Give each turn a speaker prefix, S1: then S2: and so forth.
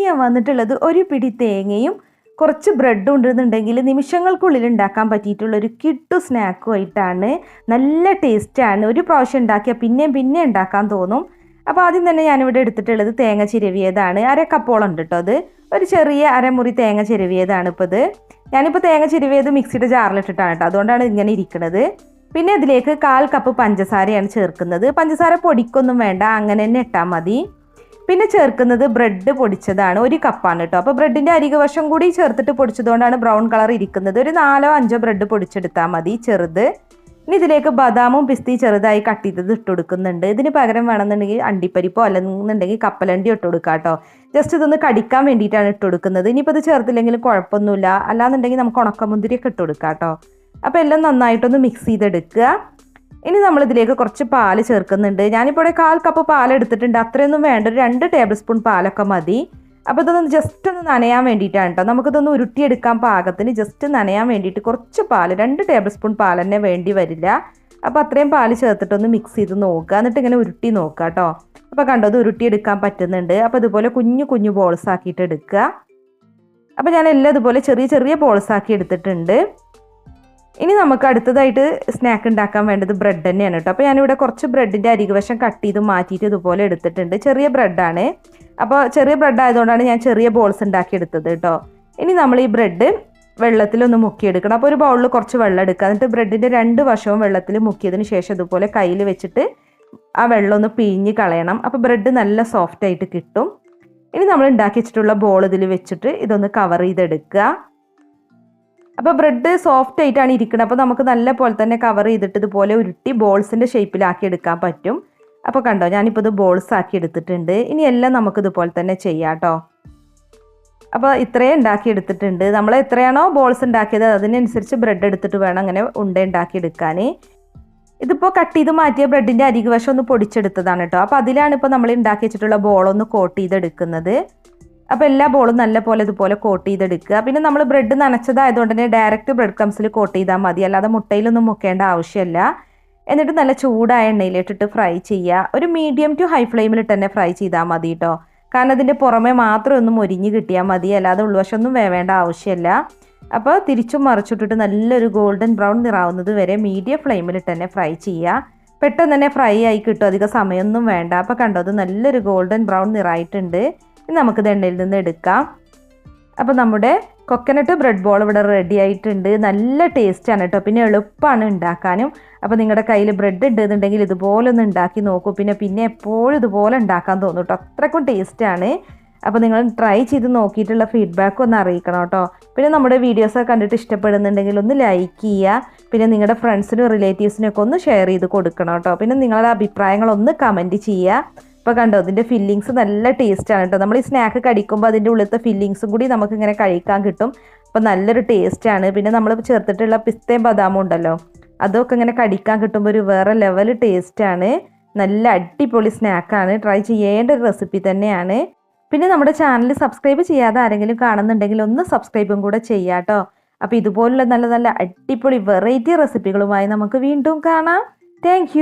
S1: ഇന്ന് ഞാൻ വന്നിട്ടുള്ളത് ഒരു പിടി തേങ്ങയും കുറച്ച് ബ്രെഡും ഉണ്ടെന്നുണ്ടെങ്കിൽ നിമിഷങ്ങൾക്കുള്ളിൽ ഉണ്ടാക്കാൻ പറ്റിയിട്ടുള്ളൊരു കിട്ടു സ്നാക്കുമായിട്ടാണ്. നല്ല ടേസ്റ്റാണ്. ഒരു പ്രാവശ്യം ഉണ്ടാക്കിയാൽ പിന്നെ ഉണ്ടാക്കാൻ തോന്നും. അപ്പോൾ ആദ്യം തന്നെ ഞാനിവിടെ എടുത്തിട്ടുള്ളത് തേങ്ങ ചിരവിയതാണ്. അര കപ്പോളം ഉണ്ട് കേട്ടോ. അത് ഒരു ചെറിയ അരമുറി തേങ്ങ ചിരവിയതാണ് ഇപ്പോൾ ഇത്. ഞാനിപ്പോൾ തേങ്ങ ചിരവിയത് മിക്സിയുടെ ജാറിലിട്ടിട്ടാണ് കേട്ടോ, അതുകൊണ്ടാണ് ഇങ്ങനെ ഇരിക്കുന്നത്. പിന്നെ ഇതിലേക്ക് 1/4 കപ്പ് പഞ്ചസാരയാണ് ചേർക്കുന്നത്. പഞ്ചസാര പൊടിക്കൊന്നും വേണ്ട, അങ്ങനെ തന്നെ ഇട്ടാൽ മതി. പിന്നെ ചേർക്കുന്നത് ബ്രെഡ് പൊടിച്ചതാണ്, 1 കപ്പാണ് കേട്ടോ. അപ്പോൾ ബ്രെഡിൻ്റെ അരികവശം കൂടി ചേർത്തിട്ട് പൊടിച്ചതുകൊണ്ടാണ് ബ്രൗൺ കളർ ഇരിക്കുന്നത്. ഒരു 4-5 ബ്രെഡ് പൊടിച്ചെടുത്താൽ മതി, ചെറുത്. ഇനി ഇതിലേക്ക് ബദാമും പിസ്തി ചെറുതായി കട്ട് ചെയ്തത് ഇട്ട് കൊടുക്കുന്നുണ്ട്. ഇതിന് പകരം വേണമെന്നുണ്ടെങ്കിൽ അണ്ടിപ്പരിപ്പോ അല്ലെന്നുണ്ടെങ്കിൽ കപ്പലണ്ടി ഇട്ട് കൊടുക്കാം കേട്ടോ. ജസ്റ്റ് ഇതൊന്ന് കടിക്കാൻ വേണ്ടിയിട്ടാണ് ഇട്ട് കൊടുക്കുന്നത്. ഇനിയിപ്പോൾ ഇത് ചേർത്തില്ലെങ്കിലും കുഴപ്പമൊന്നുമില്ല, അല്ലാന്നുണ്ടെങ്കിൽ നമുക്ക് ഉണക്കമുന്തിരിയൊക്കെ ഇട്ട് കൊടുക്കാം കേട്ടോ. അപ്പോൾ എല്ലാം നന്നായിട്ടൊന്ന് മിക്സ് ചെയ്തെടുക്കുക. ഇനി നമ്മളിതിലേക്ക് കുറച്ച് പാല് ചേർക്കുന്നുണ്ട്. ഞാനിപ്പോൾ ഇവിടെ 1/4 കപ്പ് പാൽ എടുത്തിട്ടുണ്ട്. അത്രയൊന്നും വേണ്ട, ഒരു 2 ടേബിൾ സ്പൂൺ പാലൊക്കെ മതി. അപ്പോൾ ഇതൊന്ന് ജസ്റ്റ് ഒന്ന് നനയാൻ വേണ്ടിയിട്ടാണ് കേട്ടോ. നമുക്കിതൊന്ന് ഉരുട്ടിയെടുക്കാൻ പാകത്തിന് ജസ്റ്റ് നനയാൻ വേണ്ടിയിട്ട് കുറച്ച് പാൽ, 2 ടേബിൾ സ്പൂൺ പാൽ തന്നെ വേണ്ടി വരില്ല. അപ്പോൾ അത്രയും പാൽ ചേർത്തിട്ടൊന്ന് മിക്സ് ചെയ്ത് നോക്കുക. എന്നിട്ട് ഇങ്ങനെ ഉരുട്ടി നോക്കുക കേട്ടോ. അപ്പോൾ കണ്ടോ, അത് ഉരുട്ടിയെടുക്കാൻ പറ്റുന്നുണ്ട്. അപ്പോൾ ഇതുപോലെ കുഞ്ഞു ബോൾസ് ആക്കിയിട്ട് എടുക്കുക. അപ്പോൾ ഞാൻ എല്ലാം ഇതുപോലെ ചെറിയ ബോൾസ് ആക്കി എടുത്തിട്ടുണ്ട്. ഇനി നമുക്ക് അടുത്തതായിട്ട് സ്നാക്ക് ഉണ്ടാക്കാൻ വേണ്ടത് ബ്രെഡ് തന്നെയാണ് കേട്ടോ. അപ്പോൾ ഞാനിവിടെ കുറച്ച് ബ്രെഡിൻ്റെ അരികുവശം കട്ട് ചെയ്ത് മാറ്റിയിട്ട് ഇതുപോലെ എടുത്തിട്ടുണ്ട്. ചെറിയ ബ്രെഡാണ്. അപ്പോൾ ചെറിയ ബ്രെഡ് ആയതുകൊണ്ടാണ് ഞാൻ ചെറിയ ബോൾസ് ഉണ്ടാക്കി എടുത്തത് കേട്ടോ. ഇനി നമ്മൾ ഈ ബ്രെഡ് വെള്ളത്തിലൊന്ന് മുക്കിയെടുക്കണം. അപ്പോൾ ഒരു ബൗളിൽ കുറച്ച് വെള്ളം എടുക്കുക. എന്നിട്ട് ബ്രെഡിൻ്റെ 2 വശവും വെള്ളത്തിൽ മുക്കിയതിന് ശേഷം ഇതുപോലെ കയ്യിൽ വെച്ചിട്ട് ആ വെള്ളം ഒന്ന് പിഴിഞ്ഞ് കളയണം. അപ്പോൾ ബ്രെഡ് നല്ല സോഫ്റ്റ് ആയിട്ട് കിട്ടും. ഇനി നമ്മൾ ഉണ്ടാക്കി വെച്ചിട്ടുള്ള ബോൾ ഇതിൽ വെച്ചിട്ട് ഇതൊന്ന് കവർ ചെയ്തെടുക്കുക. അപ്പോൾ ബ്രെഡ് സോഫ്റ്റ് ആയിട്ടാണ് ഇരിക്കുന്നത്. അപ്പോൾ നമുക്ക് നല്ല പോലെ തന്നെ കവർ ചെയ്തിട്ട് ഇതുപോലെ ഉരുട്ടി ബോൾസിൻ്റെ ഷേപ്പിലാക്കി എടുക്കാൻ പറ്റും. അപ്പോൾ കണ്ടോ, ഞാനിപ്പോൾ ഇത് ബോൾസ് ആക്കി എടുത്തിട്ടുണ്ട്. ഇനി എല്ലാം നമുക്കിതുപോലെ തന്നെ ചെയ്യാം കേട്ടോ. അപ്പോൾ ഇത്രയും ഉണ്ടാക്കി എടുത്തിട്ടുണ്ട്. നമ്മൾ എത്രയാണോ ബോൾസ് ഉണ്ടാക്കിയത് അതിനനുസരിച്ച് ബ്രെഡ് എടുത്തിട്ട് വേണം അങ്ങനെ ഉണ്ടാക്കി എടുക്കാൻ. ഇതിപ്പോൾ കട്ട് ചെയ്ത് മാറ്റിയ ബ്രെഡിൻ്റെ അരികുവശം ഒന്ന് പൊടിച്ചെടുത്തതാണ് കേട്ടോ. അപ്പോൾ അതിലാണ് ഇപ്പോൾ നമ്മൾ ഉണ്ടാക്കി വെച്ചിട്ടുള്ള ബോളൊന്ന് കോട്ട് ചെയ്തെടുക്കുന്നത്. അപ്പോൾ എല്ലാ ബോളും നല്ല പോലെ ഇതുപോലെ കോട്ട് ചെയ്തെടുക്കുക. പിന്നെ നമ്മൾ ബ്രെഡ് നനച്ചതായതുകൊണ്ട് തന്നെ ഡയറക്റ്റ് ബ്രെഡ് ക്രംസിൽ കോട്ട് ചെയ്താൽ മതി, അല്ലാതെ മുട്ടയിലൊന്നും മുക്കേണ്ട ആവശ്യമില്ല. എന്നിട്ട് നല്ല ചൂടായ എണ്ണയിലിട്ടിട്ട് ഫ്രൈ ചെയ്യുക. ഒരു മീഡിയം ടു ഹൈ ഫ്ലെയിമിലിട്ട് തന്നെ ഫ്രൈ ചെയ്താൽ മതി കേട്ടോ. കാരണം അതിൻ്റെ പുറമെ മാത്രം ഒന്ന് മൊരിഞ്ഞ് കിട്ടിയാൽ മതി, അല്ലാതെ ഉൾവശമൊന്നും വേവേണ്ട ആവശ്യമില്ല. അപ്പോൾ തിരിച്ചും മറിച്ചിട്ടിട്ട് നല്ലൊരു ഗോൾഡൻ ബ്രൗൺ നിറാവുന്നത് വരെ മീഡിയം ഫ്ലെയിമിലിട്ട് തന്നെ ഫ്രൈ ചെയ്യുക. പെട്ടെന്ന് തന്നെ ഫ്രൈ ആയി കിട്ടും, അധികം സമയമൊന്നും വേണ്ട. അപ്പോൾ കണ്ടോ, അത് നല്ലൊരു ഗോൾഡൻ ബ്രൗൺ നിറായിട്ടുണ്ട്. ഇനി നമുക്കിത് എണ്ണയിൽ നിന്ന് എടുക്കാം. അപ്പോൾ നമ്മുടെ കൊക്കനട്ട് ബ്രെഡ് ബോൾ ഇവിടെ റെഡി ആയിട്ടുണ്ട്. നല്ല ടേസ്റ്റാണ് കേട്ടോ. പിന്നെ എളുപ്പമാണ് ഉണ്ടാക്കാനും. അപ്പോൾ നിങ്ങളുടെ കയ്യിൽ ബ്രെഡ് ഉണ്ടെന്നുണ്ടെങ്കിൽ ഇതുപോലെ ഒന്ന് ഉണ്ടാക്കി നോക്കൂ. പിന്നെ എപ്പോഴും ഇതുപോലെ ഉണ്ടാക്കാൻ തോന്നും കേട്ടോ. അത്രയ്ക്കും ടേസ്റ്റാണ്. അപ്പോൾ നിങ്ങൾ ട്രൈ ചെയ്ത് നോക്കിയിട്ടുള്ള ഫീഡ്ബാക്ക് ഒന്ന് അറിയിക്കണം കേട്ടോ. പിന്നെ നമ്മുടെ വീഡിയോസൊക്കെ കണ്ടിട്ട് ഇഷ്ടപ്പെടുന്നുണ്ടെങ്കിൽ ഒന്ന് ലൈക്ക് ചെയ്യുക. പിന്നെ നിങ്ങളുടെ ഫ്രണ്ട്സിനും റിലേറ്റീവ്സിനും ഒക്കെ ഒന്ന് ഷെയർ ചെയ്ത് കൊടുക്കണം കേട്ടോ. പിന്നെ നിങ്ങളുടെ അഭിപ്രായങ്ങളൊന്ന് കമൻറ്റ് ചെയ്യുക. ഇപ്പോൾ കണ്ടോ, അതിൻ്റെ ഫില്ലിങ്സ് നല്ല ടേസ്റ്റാണ് കേട്ടോ. നമ്മൾ ഈ സ്നാക്ക് കടിക്കുമ്പോൾ അതിൻ്റെ ഉള്ളിലത്തെ ഫില്ലിങ്സും കൂടി നമുക്കിങ്ങനെ കഴിക്കാൻ കിട്ടും. അപ്പോൾ നല്ലൊരു ടേസ്റ്റാണ്. പിന്നെ നമ്മൾ ചേർത്തിട്ടുള്ള പിസ്തയും ബദാമും ഉണ്ടല്ലോ, അതൊക്കെ ഇങ്ങനെ കടിക്കാൻ കിട്ടുമ്പോൾ ഒരു വേറെ ലെവൽ ടേസ്റ്റാണ്. നല്ല അടിപൊളി സ്നാക്കാണ്. ട്രൈ ചെയ്യേണ്ട ഒരു റെസിപ്പി തന്നെയാണ്. പിന്നെ നമ്മുടെ ചാനൽ സബ്സ്ക്രൈബ് ചെയ്യാതെ ആരെങ്കിലും കാണുന്നുണ്ടെങ്കിൽ ഒന്ന് സബ്സ്ക്രൈബും കൂടെ ചെയ്യാം കേട്ടോ. അപ്പോൾ ഇതുപോലുള്ള നല്ല അടിപൊളി വെറൈറ്റി റെസിപ്പികളുമായി നമുക്ക് വീണ്ടും കാണാം. താങ്ക്